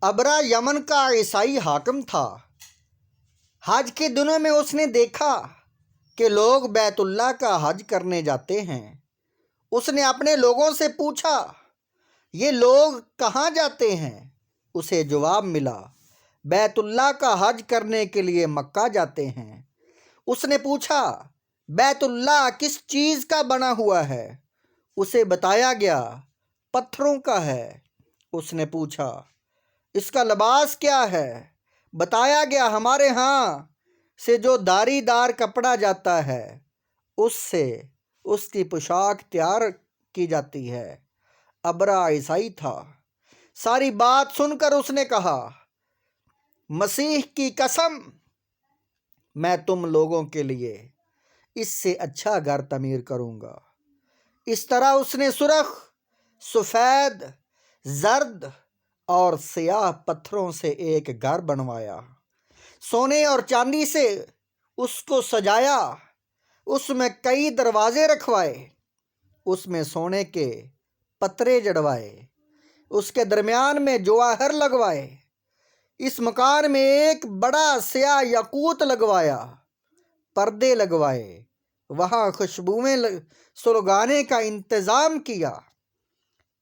ابرا یمن کا عیسائی حاکم تھا۔ حج کے دنوں میں اس نے دیکھا کہ لوگ بیت اللہ کا حج کرنے جاتے ہیں۔ اس نے اپنے لوگوں سے پوچھا، یہ لوگ کہاں جاتے ہیں؟ اسے جواب ملا، بیت اللہ کا حج کرنے کے لیے مکہ جاتے ہیں۔ اس نے پوچھا، بیت اللہ کس چیز کا بنا ہوا ہے؟ اسے بتایا گیا، پتھروں کا ہے۔ اس نے پوچھا، اس کا لباس کیا ہے؟ بتایا گیا، ہمارے ہاں سے جو داری دار کپڑا جاتا ہے اس سے اس کی پوشاک تیار کی جاتی ہے۔ ابرا عیسائی تھا۔ ساری بات سن کر اس نے کہا، مسیح کی قسم، میں تم لوگوں کے لیے اس سے اچھا گھر تعمیر کروں گا۔ اس طرح اس نے سرخ، سفید، زرد اور سیاہ پتھروں سے ایک گھر بنوایا، سونے اور چاندی سے اس کو سجایا۔ اس میں کئی دروازے رکھوائے، اس میں سونے کے پترے جڑوائے، اس کے درمیان میں جواہر لگوائے۔ اس مکان میں ایک بڑا سیاہ یاقوت لگوایا، پردے لگوائے، وہاں خوشبوئیں سلگانے کا انتظام کیا۔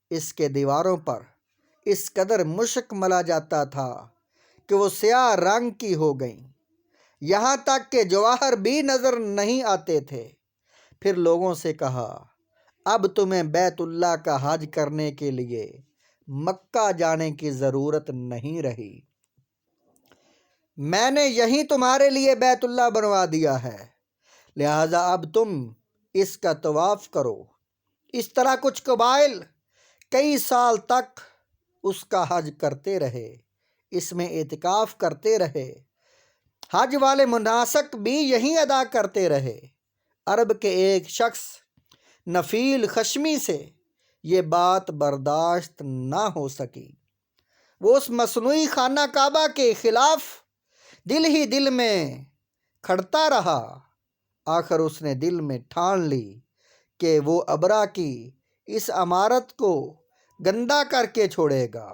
اس کے دیواروں پر اس قدر مشک ملا جاتا تھا کہ وہ سیاہ رنگ کی ہو گئیں، یہاں تک کہ جواہر بھی نظر نہیں آتے تھے۔ پھر لوگوں سے کہا، اب تمہیں بیت اللہ کا حج کرنے کے لیے مکہ جانے کی ضرورت نہیں رہی۔ میں نے یہیں تمہارے لیے بیت اللہ بنوا دیا ہے، لہذا اب تم اس کا طواف کرو۔ اس طرح کچھ قبائل کئی سال تک اس کا حج کرتے رہے، اس میں اعتکاف کرتے رہے، حج والے مناسک بھی یہیں ادا کرتے رہے۔ عرب کے ایک شخص نفیل خشمی سے یہ بات برداشت نہ ہو سکی۔ وہ اس مصنوعی خانہ کعبہ کے خلاف دل ہی دل میں کھڑتا رہا۔ آخر اس نے دل میں ٹھان لی کہ وہ ابرا کی اس عمارت کو گندہ کر کے چھوڑے گا۔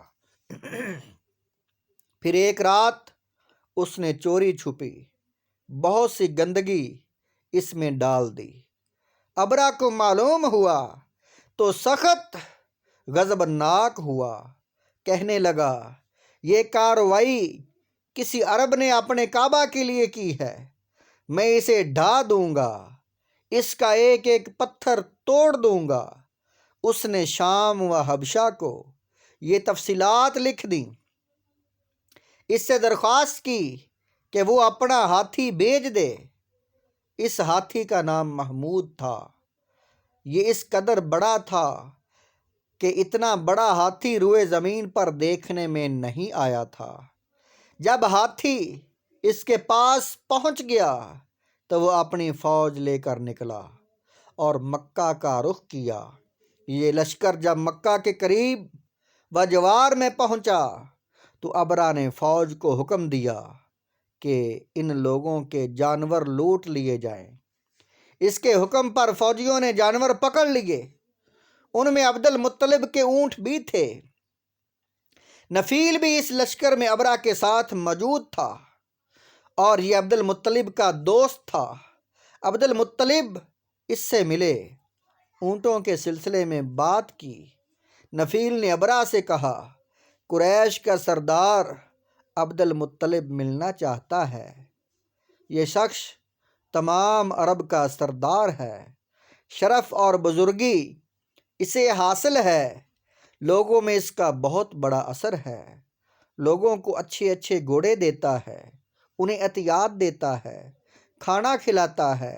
پھر ایک رات اس نے چوری چھپی بہت سی گندگی اس میں ڈال دی۔ ابرا کو معلوم ہوا تو سخت غضبناک ہوا، کہنے لگا، یہ کارروائی کسی عرب نے اپنے کعبہ کے لیے کی ہے، میں اسے ڈھا دوں گا، اس کا ایک ایک پتھر توڑ دوں گا۔ اس نے شام و حبشہ کو یہ تفصیلات لکھ دیں۔ اس سے درخواست کی کہ وہ اپنا ہاتھی بھیج دے۔ اس ہاتھی کا نام محمود تھا۔ یہ اس قدر بڑا تھا کہ اتنا بڑا ہاتھی روئے زمین پر دیکھنے میں نہیں آیا تھا۔ جب ہاتھی اس کے پاس پہنچ گیا تو وہ اپنی فوج لے کر نکلا اور مکہ کا رخ کیا۔ یہ لشکر جب مکہ کے قریب و جوار میں پہنچا تو ابرا نے فوج کو حکم دیا کہ ان لوگوں کے جانور لوٹ لیے جائیں۔ اس کے حکم پر فوجیوں نے جانور پکڑ لیے۔ ان میں عبد المطلب کے اونٹ بھی تھے۔ نفیل بھی اس لشکر میں ابرا کے ساتھ موجود تھا اور یہ عبد المطلب کا دوست تھا۔ عبد المطلب اس سے ملے، اونٹوں کے سلسلے میں بات کی۔ نفیل نے ابرا سے کہا، قریش کا سردار عبد المطلب ملنا چاہتا ہے۔ یہ شخص تمام عرب کا سردار ہے، شرف اور بزرگی اسے حاصل ہے، لوگوں میں اس کا بہت بڑا اثر ہے، لوگوں کو اچھے اچھے گھوڑے دیتا ہے، انہیں عطیات دیتا ہے، کھانا کھلاتا ہے۔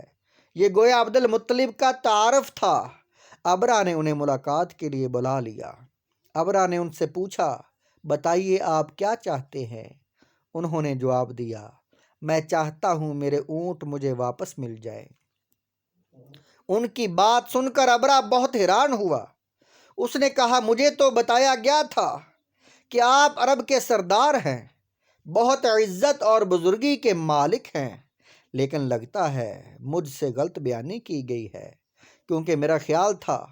یہ گویا عبد المطلب کا تعارف تھا۔ ابرا نے انہیں ملاقات کے لیے بلا لیا۔ ابرا نے ان سے پوچھا، بتائیے آپ کیا چاہتے ہیں؟ انہوں نے جواب دیا، میں چاہتا ہوں میرے اونٹ مجھے واپس مل جائے۔ ان کی بات سن کر ابرا بہت حیران ہوا۔ اس نے کہا، مجھے تو بتایا گیا تھا کہ آپ عرب کے سردار ہیں، بہت عزت اور بزرگی کے مالک ہیں، لیکن لگتا ہے مجھ سے غلط بیانی کی گئی ہے، کیونکہ میرا خیال تھا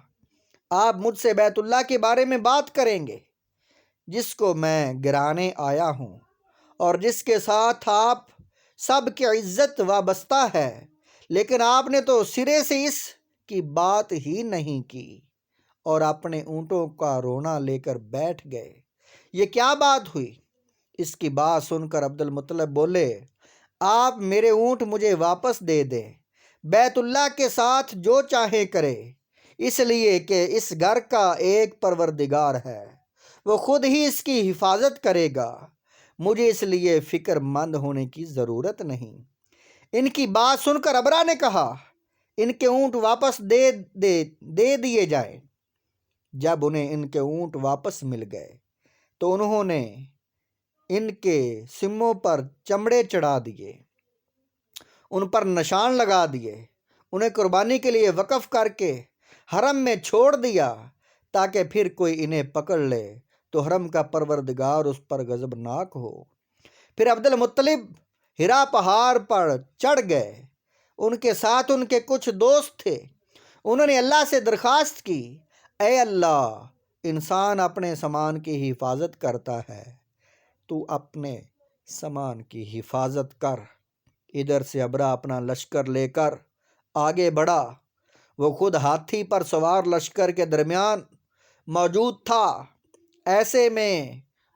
آپ مجھ سے بیت اللہ کے بارے میں بات کریں گے۔ جس کو میں گرانے آیا ہوں اور جس کے ساتھ آپ سب کی عزت وابستہ ہے، لیکن آپ نے تو سرے سے اس کی بات ہی نہیں کی اور اپنے اونٹوں کا رونا لے کر بیٹھ گئے۔ یہ کیا بات ہوئی؟ اس کی بات سن کر عبد المطلب بولے، آپ میرے اونٹ مجھے واپس دے دیں، بیت اللہ کے ساتھ جو چاہے کرے، اس لیے کہ اس گھر کا ایک پروردگار ہے، وہ خود ہی اس کی حفاظت کرے گا، مجھے اس لیے فکر مند ہونے کی ضرورت نہیں۔ ان کی بات سن کر ابرا نے کہا، ان کے اونٹ واپس دے دیے جائیں۔ جب انہیں ان کے اونٹ واپس مل گئے تو انہوں نے ان کے سموں پر چمڑے چڑھا دیے، ان پر نشان لگا دیے، انہیں قربانی کے لیے وقف کر کے حرم میں چھوڑ دیا تاکہ پھر کوئی انہیں پکڑ لے تو حرم کا پروردگار اس پر غضبناک ہو۔ پھر عبد المطلب ہرا پہاڑ پر چڑھ گئے، ان کے ساتھ ان کے کچھ دوست تھے۔ انہوں نے اللہ سے درخواست کی، اے اللہ، انسان اپنے سامان کی حفاظت کرتا ہے، تو اپنے سامان کی حفاظت کر۔ ادھر سے ابرا اپنا لشکر لے کر آگے بڑھا، وہ خود ہاتھی پر سوار لشکر کے درمیان موجود تھا۔ ایسے میں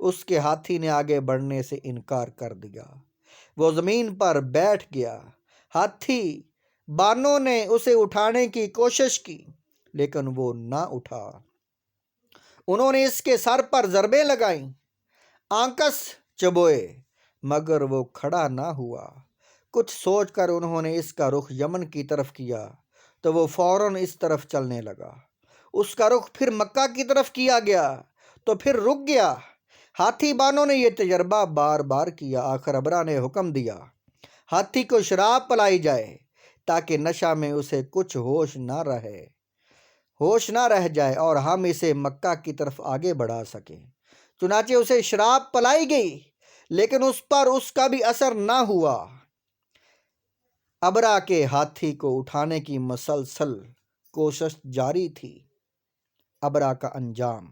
اس کے ہاتھی نے آگے بڑھنے سے انکار کر دیا، وہ زمین پر بیٹھ گیا۔ ہاتھی بانوں نے اسے اٹھانے کی کوشش کی لیکن وہ نہ اٹھا۔ انہوں نے اس کے سر پر ضربیں لگائیں، آنکس چبوئے، مگر وہ کھڑا نہ ہوا۔ کچھ سوچ کر انہوں نے اس کا رخ یمن کی طرف کیا تو وہ فوراً اس طرف چلنے لگا۔ اس کا رخ پھر مکہ کی طرف کیا گیا تو پھر رک گیا۔ ہاتھی بانوں نے یہ تجربہ بار بار کیا۔ آخر ابرا نے حکم دیا، ہاتھی کو شراب پلائی جائے تاکہ نشہ میں اسے کچھ ہوش نہ رہ جائے اور ہم اسے مکہ کی طرف آگے بڑھا سکیں۔ چنانچہ اسے شراب پلائی گئی لیکن اس پر اس کا بھی اثر نہ ہوا۔ ابرا کے ہاتھی کو اٹھانے کی مسلسل کوشش جاری تھی۔ ابرا کا انجام،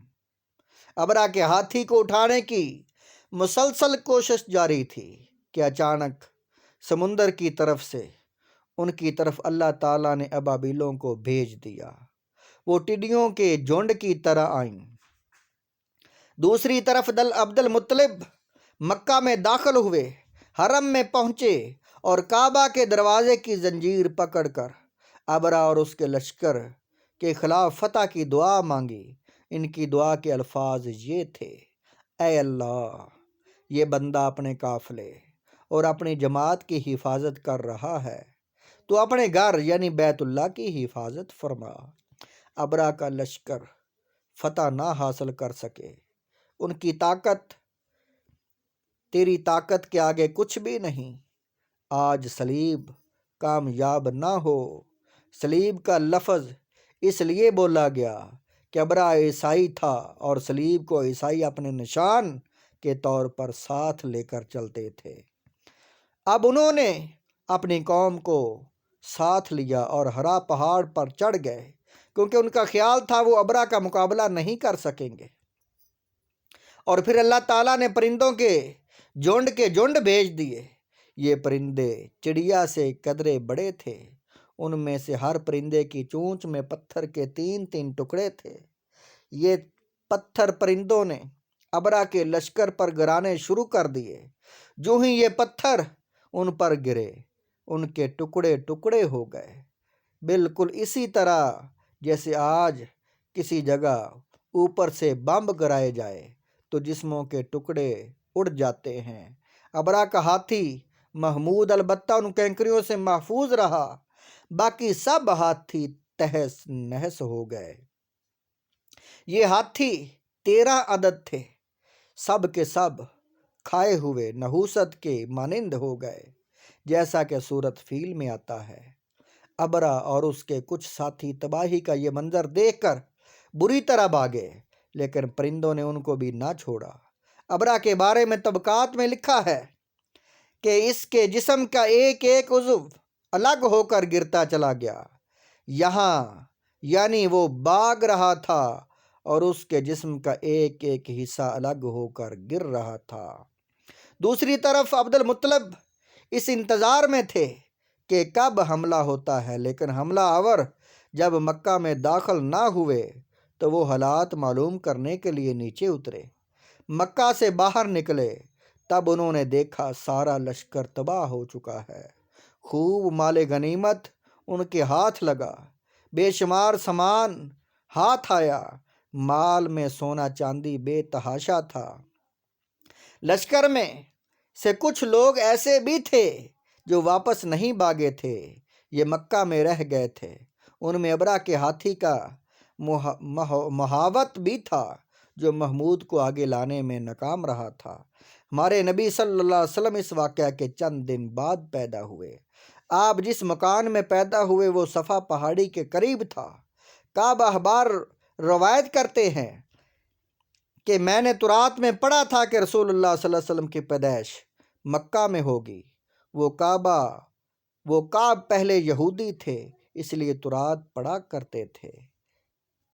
ابرا کے ہاتھی کو اٹھانے کی مسلسل کوشش جاری تھی کہ اچانک سمندر کی طرف سے ان کی طرف اللہ تعالیٰ نے ابابیلوں کو بھیج دیا۔ وہ ٹڈیوں کے جھنڈ کی طرح آئیں۔ دوسری طرف عبد المطلب مکہ میں داخل ہوئے، حرم میں پہنچے اور کعبہ کے دروازے کی زنجیر پکڑ کر ابرا اور اس کے لشکر کے خلاف فتح کی دعا مانگی۔ ان کی دعا کے الفاظ یہ تھے، اے اللہ، یہ بندہ اپنے قافلے اور اپنی جماعت کی حفاظت کر رہا ہے، تو اپنے گھر یعنی بیت اللہ کی حفاظت فرما۔ ابرا کا لشکر فتح نہ حاصل کر سکے، ان کی طاقت تیری طاقت کے آگے کچھ بھی نہیں۔ آج صلیب کامیاب نہ ہو۔ صلیب کا لفظ اس لیے بولا گیا کہ ابرا عیسائی تھا اور صلیب کو عیسائی اپنے نشان کے طور پر ساتھ لے کر چلتے تھے۔ اب انہوں نے اپنی قوم کو ساتھ لیا اور ہرا پہاڑ پر چڑھ گئے کیونکہ ان کا خیال تھا وہ ابرا کا مقابلہ نہیں کر سکیں گے۔ اور پھر اللہ تعالیٰ نے پرندوں کے جھنڈ بھیج دیے۔ یہ پرندے چڑیا سے قدرے بڑے تھے، ان میں سے ہر پرندے کی چونچ میں پتھر کے 3 ٹکڑے تھے۔ یہ پتھر پرندوں نے ابرا کے لشکر پر گرانے شروع کر دیے۔ جو ہی یہ پتھر ان پر گرے، ان کے ٹکڑے ٹکڑے ہو گئے، بالکل اسی طرح جیسے آج کسی جگہ اوپر سے بم گرائے جائے تو جسموں کے ٹکڑے اڑ جاتے ہیں۔ ابرا کا ہاتھی محمود البتہ ان کینکریوں سے محفوظ رہا، باقی سب ہاتھی تہس نہس ہو گئے۔ یہ ہاتھی 13 عدد تھے، سب کے سب کھائے ہوئے نحوست کے مانند ہو گئے، جیسا کہ سورۃ فیل میں آتا ہے۔ ابرا اور اس کے کچھ ساتھی تباہی کا یہ منظر دیکھ کر بری طرح بھاگے، لیکن پرندوں نے ان کو بھی نہ چھوڑا۔ ابرا کے بارے میں طبقات میں لکھا ہے کہ اس کے جسم کا ایک ایک عضو الگ ہو کر گرتا چلا گیا، یہاں یعنی وہ بھاگ رہا تھا اور اس کے جسم کا ایک ایک حصہ الگ ہو کر گر رہا تھا۔ دوسری طرف عبد المطلب اس انتظار میں تھے کہ کب حملہ ہوتا ہے، لیکن حملہ آور جب مکہ میں داخل نہ ہوئے تو وہ حالات معلوم کرنے کے لیے نیچے اترے۔ مکہ سے باہر نکلے تب انہوں نے دیکھا سارا لشکر تباہ ہو چکا ہے۔ خوب مال غنیمت ان کے ہاتھ لگا، بے شمار سامان ہاتھ آیا، مال میں سونا چاندی بے تحاشا تھا۔ لشکر میں سے کچھ لوگ ایسے بھی تھے جو واپس نہیں بھاگے تھے، یہ مکہ میں رہ گئے تھے۔ ان میں ابرا کے ہاتھی کا محاوت بھی تھا جو محمود کو آگے لانے میں ناکام رہا تھا۔ ہمارے نبی صلی اللہ علیہ وسلم اس واقعہ کے چند دن بعد پیدا ہوئے۔ آپ جس مکان میں پیدا ہوئے وہ صفا پہاڑی کے قریب تھا۔ کعب احبار روایت کرتے ہیں کہ میں نے تورات میں پڑھا تھا کہ رسول اللہ صلی اللہ علیہ وسلم کی پیدائش مکہ میں ہوگی۔ وہ کعب پہلے یہودی تھے، اس لیے تورات پڑھا کرتے تھے۔